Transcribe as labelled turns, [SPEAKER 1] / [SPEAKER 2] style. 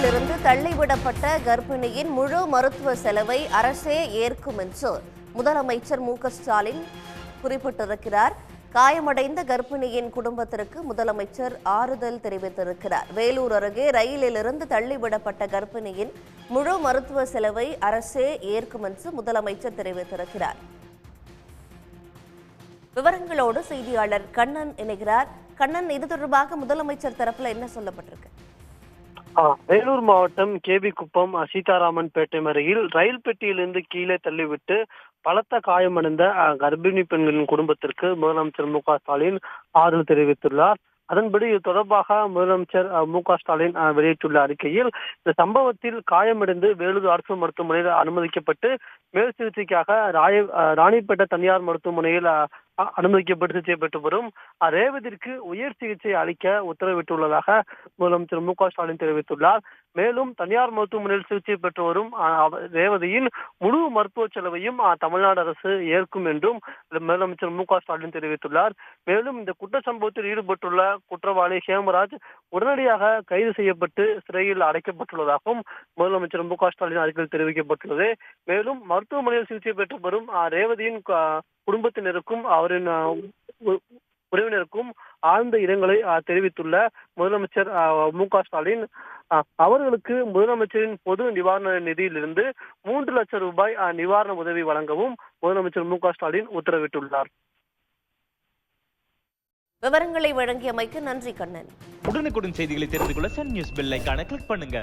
[SPEAKER 1] கர்ப்பப்பையிலிருந்து தள்ளிவிடப்பட்ட கர்ப்பிணியின் முழு மருத்துவ செலவை அரசே ஏற்கும் என்று முதலமைச்சர் மு.க.ஸ்டாலின் குறிப்பிட்டிருக்கிறார். காயமடைந்த கர்ப்பிணியின் குடும்பத்திற்கு முதலமைச்சர் ஆறுதல் தெரிவித்திருக்கிறார். வேலூர் அருகே ரயிலிலிருந்து தள்ளிவிடப்பட்ட கர்ப்பிணியின் முழு மருத்துவ செலவை அரசே ஏற்கும் என்று முதலமைச்சர் தெரிவித்திருக்கிறார். விவரங்களோடு செய்தியாளர் கண்ணன் இணைகிறார். கண்ணன், இது தொடர்பாக முதலமைச்சர் தரப்புல என்ன சொல்லப்பட்டிருக்கு?
[SPEAKER 2] வேலூர் மாவட்டம் கேவி குப்பம் சீதாராமன் பேட்டை அருகில் ரயில் பெட்டியிலிருந்து கீழே தள்ளிவிட்டு பலத்த காயமடைந்த கர்ப்பிணி பெண்களின் குடும்பத்திற்கு முதலமைச்சர் மு.க.ஸ்டாலின் ஆறுதல் தெரிவித்துள்ளார். அதன்படி இது தொடர்பாக முதலமைச்சர் மு.க.ஸ்டாலின் வெளியிட்டுள்ள அறிக்கையில், இந்த சம்பவத்தில் காயமடைந்து வேலூர் அரசு மருத்துவமனையில் அனுமதிக்கப்பட்டு மேல் சிகிச்சைக்காக ராணிப்பேட்டை தனியார் மருத்துவமனையில் அனுமதிக்கப்பட்டு சிகிச்சை பெற்று வரும் ரேவதிற்கு உயர் சிகிச்சை அளிக்க உத்தரவிட்டுள்ளதாக முதலமைச்சர் மு.க.ஸ்டாலின் தெரிவித்துள்ளார். மேலும் தனியார் மருத்துவமனையில் சிகிச்சை பெற்று வரும் ரேவதியின் முழு மருத்துவ செலவையும் தமிழ்நாடு அரசு ஏற்கும் என்றும் முதலமைச்சர் மு.க.ஸ்டாலின் தெரிவித்துள்ளார். மேலும் இந்த குற்ற சம்பவத்தில் ஈடுபட்டுள்ள குற்றவாளி ஹேமராஜ் உடனடியாக கைது செய்யப்பட்டு சிறையில் அடைக்கப்பட்டுள்ளதாகவும் முதலமைச்சர் மு.க.ஸ்டாலின் அறிக்கையில் தெரிவிக்கப்பட்டுள்ளது. மேலும் மருத்துவமனையில் சிகிச்சை பெற்று வரும் ரேவதியின் குடும்பத்தினருக்கும் அவரின் உறவினருக்கும் ஆழ்ந்த இரங்கலை தெரிவித்துள்ள முதலமைச்சர் மு.க.ஸ்டாலின் அவர்களுக்கு முதலமைச்சரின் பொது நிவாரண நிதியிலிருந்து 3 லட்சம் ரூபாய் நிவாரண உதவி வழங்கவும் முதலமைச்சர் மு.க.ஸ்டாலின் உத்தரவிட்டுள்ளார்.
[SPEAKER 1] விவரங்களை வழங்கியமைக்கு நன்றி கண்ணன்.
[SPEAKER 3] உடனுக்குடன் செய்திகளை தெரிந்து கொள்ள சன் நியூஸ் பெல் ஐகானை கிளிக் பண்ணுங்க.